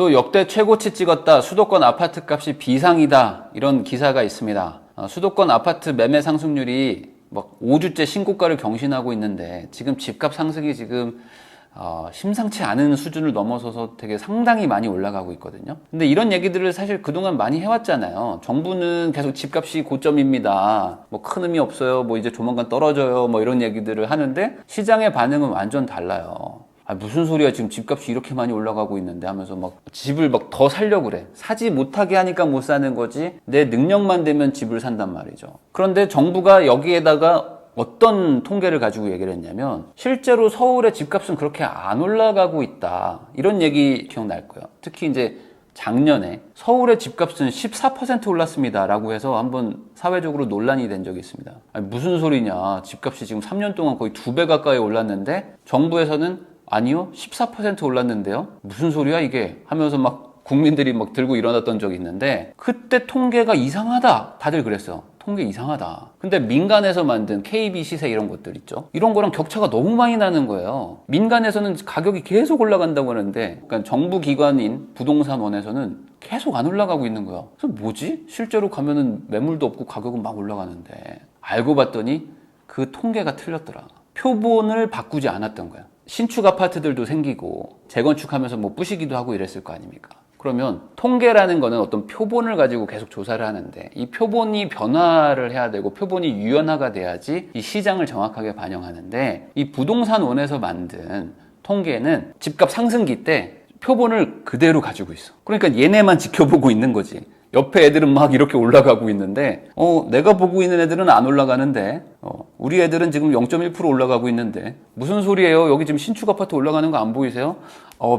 또 역대 최고치 찍었다. 수도권 아파트 값이 비상이다. 이런 기사가 있습니다. 수도권 아파트 매매 상승률이 막 5주째 신고가를 경신하고 있는데 지금 집값 상승이 지금 심상치 않은 수준을 넘어서서 되게 상당히 많이 올라가고 있거든요. 근데 이런 얘기들을 사실 그동안 많이 해왔잖아요. 정부는 계속 집값이 고점입니다. 뭐 큰 의미 없어요. 뭐 이제 조만간 떨어져요. 뭐 이런 얘기들을 하는데 시장의 반응은 완전 달라요. 무슨 소리야, 지금 집값이 이렇게 많이 올라가고 있는데 하면서 막 집을 막 더 사려고 그래. 사지 못하게 하니까 못 사는 거지 내 능력만 되면 집을 산단 말이죠. 그런데 정부가 여기에다가 어떤 통계를 가지고 얘기를 했냐면 실제로 서울의 집값은 그렇게 안 올라가고 있다. 이런 얘기 기억날 거예요. 특히 이제 작년에 서울의 집값은 14% 올랐습니다 라고 해서 한번 사회적으로 논란이 된 적이 있습니다. 아니, 무슨 소리냐, 집값이 지금 3년 동안 거의 2배 가까이 올랐는데 정부에서는 아니요, 14% 올랐는데요, 무슨 소리야 이게 하면서 막 국민들이 막 들고 일어났던 적이 있는데 그때 통계가 이상하다 다들 그랬어요. 통계 이상하다. 근데 민간에서 만든 KB 시세 이런 것들 있죠, 이런 거랑 격차가 너무 많이 나는 거예요. 민간에서는 가격이 계속 올라간다고 하는데 그러니까 정부 기관인 부동산원에서는 계속 안 올라가고 있는 거야. 그래서 뭐지? 실제로 가면은 매물도 없고 가격은 막 올라가는데 알고 봤더니 그 통계가 틀렸더라. 표본을 바꾸지 않았던 거야. 신축 아파트들도 생기고 재건축하면서 뭐 부시기도 하고 이랬을 거 아닙니까? 그러면 통계라는 거는 어떤 표본을 가지고 계속 조사를 하는데 이 표본이 변화를 해야 되고 표본이 유연화가 돼야지 이 시장을 정확하게 반영하는데 이 부동산원에서 만든 통계는 집값 상승기 때 표본을 그대로 가지고 있어. 그러니까 얘네만 지켜보고 있는 거지. 옆에 애들은 막 이렇게 올라가고 있는데 내가 보고 있는 애들은 안 올라가는데 우리 애들은 지금 0.1% 올라가고 있는데 무슨 소리예요? 여기 지금 신축 아파트 올라가는 거 안 보이세요?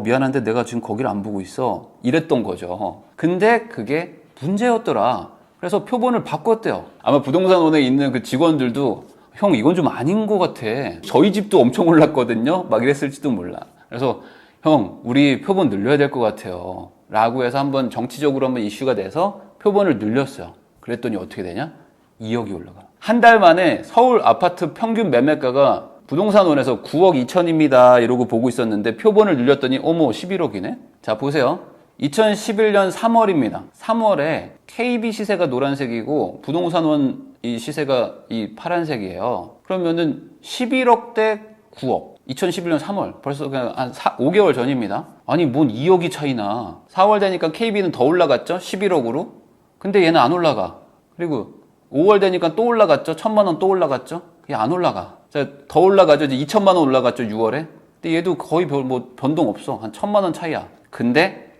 미안한데 내가 지금 거기를 안 보고 있어. 이랬던 거죠. 근데 그게 문제였더라. 그래서 표본을 바꿨대요. 아마 부동산원에 있는 그 직원들도 형 이건 좀 아닌 것 같아. 저희 집도 엄청 올랐거든요. 막 이랬을지도 몰라. 그래서 형 우리 표본 늘려야 될 것 같아요 라고 해서 한번 정치적으로 한번 이슈가 돼서 표본을 늘렸어요. 그랬더니 어떻게 되냐? 2억이 올라가. 한 달 만에 서울 아파트 평균 매매가가 부동산원에서 9억 2천입니다 이러고 보고 있었는데 표본을 늘렸더니 어머 11억이네. 자 보세요. 2011년 3월입니다. 3월에 KB 시세가 노란색이고 부동산원 이 시세가 이 파란색이에요. 그러면은 11억 대 9억. 2011년 3월 벌써 그냥 한 5개월 전입니다. 아니 뭔 2억이 차이나. 4월 되니까 KB는 더 올라갔죠. 11억으로. 근데 얘는 안 올라가. 그리고 5월 되니까 또 올라갔죠. 1,000만 원 또 올라갔죠. 그게 안 올라가. 자, 더 올라가죠. 이제 2,000만 원 올라갔죠. 6월에. 근데 얘도 거의 뭐 변동 없어. 한 1,000만 원 차이야. 근데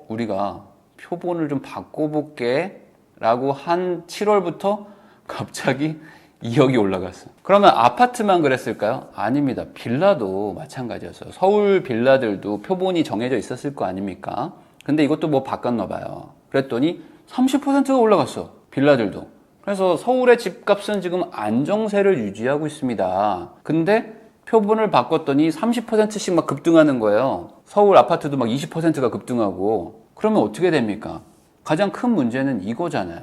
우리가 표본을 좀 바꿔볼게 라고 한 7월부터 갑자기 2억이 올라갔어. 그러면 아파트만 그랬을까요? 아닙니다. 빌라도 마찬가지였어요. 서울 빌라들도 표본이 정해져 있었을 거 아닙니까? 근데 이것도 뭐 바꿨나 봐요. 그랬더니 30%가 올라갔어. 빌라들도. 그래서 서울의 집값은 지금 안정세를 유지하고 있습니다. 근데 표본을 바꿨더니 30%씩 막 급등하는 거예요. 서울 아파트도 막 20%가 급등하고. 그러면 어떻게 됩니까? 가장 큰 문제는 이거잖아요.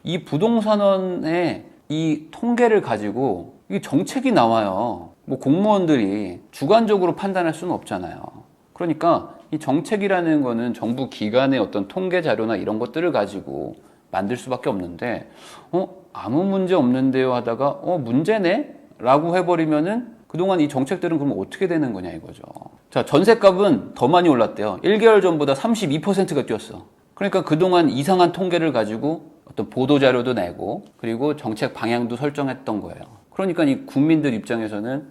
이 부동산원의 이 통계를 가지고 이 정책이 나와요. 뭐 공무원들이 주관적으로 판단할 수는 없잖아요. 그러니까 이 정책이라는 거는 정부 기관의 어떤 통계 자료나 이런 것들을 가지고 만들 수밖에 없는데 아무 문제 없는데요 하다가 문제네? 라고 해버리면은 그동안 이 정책들은 그럼 어떻게 되는 거냐 이거죠. 자, 전셋값은 더 많이 올랐대요. 1개월 전보다 32%가 뛰었어. 그러니까 그동안 이상한 통계를 가지고 어떤 보도자료도 내고 그리고 정책 방향도 설정했던 거예요. 그러니까 이 국민들 입장에서는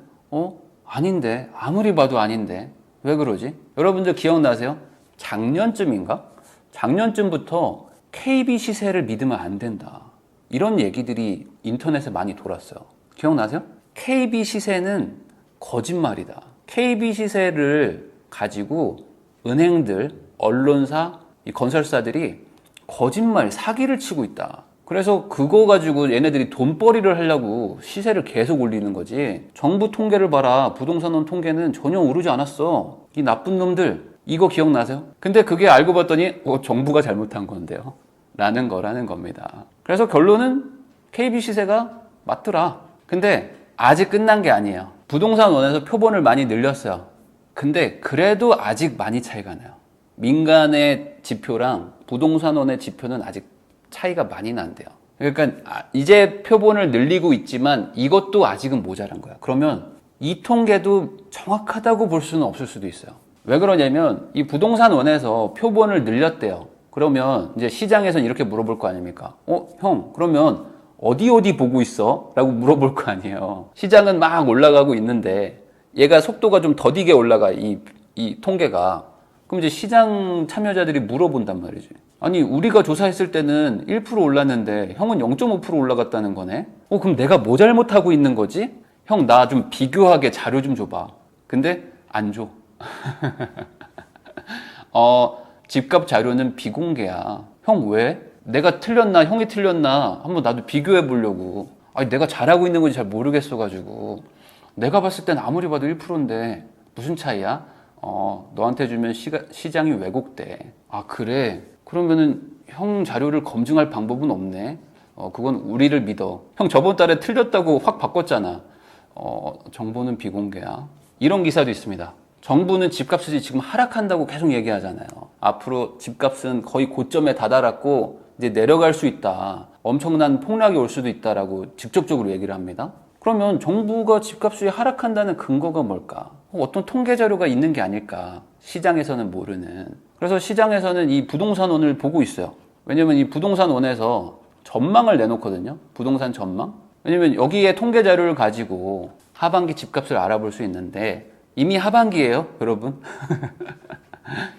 아닌데, 아무리 봐도 아닌데 왜 그러지? 여러분들 기억나세요? 작년쯤인가? 작년쯤부터 KB 시세를 믿으면 안 된다. 이런 얘기들이 인터넷에 많이 돌았어요. 기억나세요? KB 시세는 거짓말이다. KB 시세를 가지고 은행들, 언론사, 이 건설사들이 거짓말, 사기를 치고 있다. 그래서 그거 가지고 얘네들이 돈벌이를 하려고 시세를 계속 올리는 거지. 정부 통계를 봐라. 부동산원 통계는 전혀 오르지 않았어. 이 나쁜 놈들. 이거 기억나세요? 근데 그게 알고 봤더니 정부가 잘못한 건데요 라는 겁니다. 그래서 결론은 KB 시세가 맞더라. 근데 아직 끝난 게 아니에요. 부동산원에서 표본을 많이 늘렸어요. 근데 그래도 아직 많이 차이가 나요. 민간의 지표랑 부동산원의 지표는 아직 차이가 많이 난대요. 그러니까 이제 표본을 늘리고 있지만 이것도 아직은 모자란 거야. 그러면 이 통계도 정확하다고 볼 수는 없을 수도 있어요. 왜 그러냐면 이 부동산원에서 표본을 늘렸대요. 그러면 이제 시장에서는 이렇게 물어볼 거 아닙니까? 형, 그러면 어디 보고 있어? 라고 물어볼 거 아니에요. 시장은 막 올라가고 있는데 얘가 속도가 좀 더디게 올라가, 이 통계가. 그럼 이제 시장 참여자들이 물어본단 말이지. 아니, 우리가 조사했을 때는 1% 올랐는데 형은 0.5% 올라갔다는 거네? 그럼 내가 뭐 잘못하고 있는 거지? 형, 나 좀 비교하게 자료 좀 줘봐. 근데 안 줘. 집값 자료는 비공개야. 형, 왜? 내가 틀렸나 형이 틀렸나 한번 나도 비교해 보려고. 아니, 내가 잘하고 있는 건지 잘 모르겠어가지고. 내가 봤을 땐 아무리 봐도 1%인데 무슨 차이야? 너한테 주면 시장이 왜곡돼. 아, 그래? 그러면은 형 자료를 검증할 방법은 없네. 그건 우리를 믿어. 형 저번 달에 틀렸다고 확 바꿨잖아. 정보는 비공개야. 이런 기사도 있습니다. 정부는 집값이 지금 하락한다고 계속 얘기하잖아요. 앞으로 집값은 거의 고점에 다다랐고 이제 내려갈 수 있다. 엄청난 폭락이 올 수도 있다라고 직접적으로 얘기를 합니다. 그러면 정부가 집값이 하락한다는 근거가 뭘까? 어떤 통계 자료가 있는 게 아닐까? 시장에서는 모르는. 그래서 시장에서는 이 부동산원을 보고 있어요. 왜냐면 이 부동산원에서 전망을 내놓거든요. 부동산 전망. 왜냐면 여기에 통계 자료를 가지고 하반기 집값을 알아볼 수 있는데 이미 하반기예요, 여러분.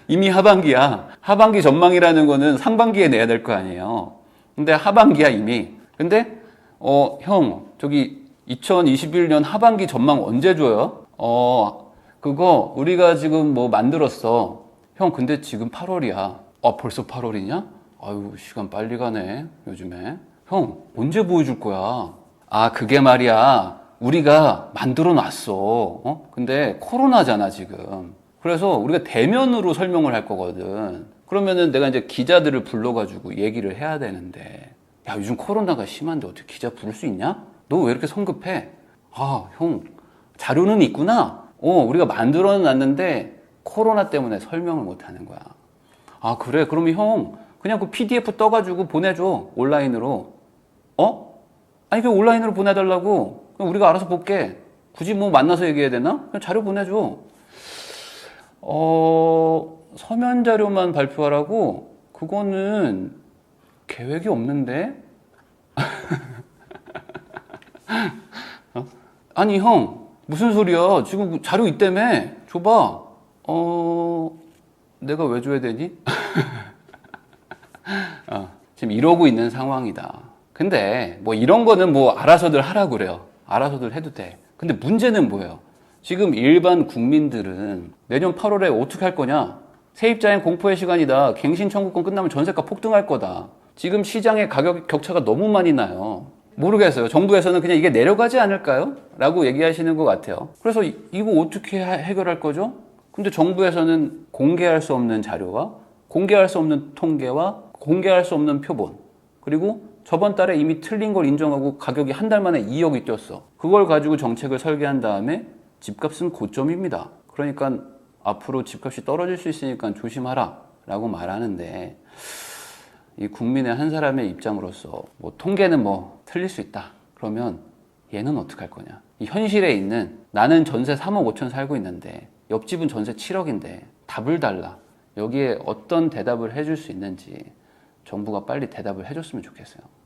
이미 하반기야. 하반기 전망이라는 거는 상반기에 내야 될 거 아니에요. 근데 하반기야, 이미. 근데 형, 저기 2021년 하반기 전망 언제 줘요? 그거 우리가 지금 뭐 만들었어. 형, 근데 지금 8월이야. 벌써 8월이냐? 아유, 시간 빨리 가네, 요즘에. 형, 언제 보여줄 거야? 그게 말이야. 우리가 만들어 놨어. 근데 코로나잖아, 지금. 그래서 우리가 대면으로 설명을 할 거거든. 그러면은 내가 이제 기자들을 불러가지고 얘기를 해야 되는데, 야, 요즘 코로나가 심한데 어떻게 기자 부를 수 있냐? 너 왜 이렇게 성급해? 형, 자료는 있구나. 우리가 만들어 놨는데 코로나 때문에 설명을 못 하는 거야. 그래? 그러면 형, 그냥 그 PDF 떠가지고 보내줘. 온라인으로. 아니, 그 온라인으로 보내달라고. 그냥 우리가 알아서 볼게. 굳이 뭐 만나서 얘기해야 되나? 그냥 자료 보내줘. 서면 자료만 발표하라고? 그거는 계획이 없는데? 아니, 형, 무슨 소리야? 지금 자료 있다며? 줘봐. 내가 왜 줘야 되니? 지금 이러고 있는 상황이다. 근데 뭐 이런 거는 뭐 알아서들 하라고 그래요. 알아서들 해도 돼. 근데 문제는 뭐예요? 지금 일반 국민들은 내년 8월에 어떻게 할 거냐? 세입자엔 공포의 시간이다. 갱신 청구권 끝나면 전세가 폭등할 거다. 지금 시장의 가격 격차가 너무 많이 나요. 모르겠어요. 정부에서는 그냥 이게 내려가지 않을까요? 라고 얘기하시는 것 같아요. 그래서 이거 어떻게 해결할 거죠? 근데 정부에서는 공개할 수 없는 자료와 공개할 수 없는 통계와 공개할 수 없는 표본, 그리고 저번 달에 이미 틀린 걸 인정하고 가격이 한 달 만에 2억이 뛰었어. 그걸 가지고 정책을 설계한 다음에 집값은 고점입니다. 그러니까 앞으로 집값이 떨어질 수 있으니까 조심하라 라고 말하는데, 이 국민의 한 사람의 입장으로서 뭐 통계는 뭐 틀릴 수 있다. 그러면 얘는 어떡할 거냐? 이 현실에 있는, 나는 전세 3억 5천 살고 있는데 옆집은 전세 7억인데 답을 달라. 여기에 어떤 대답을 해줄 수 있는지 정부가 빨리 대답을 해줬으면 좋겠어요.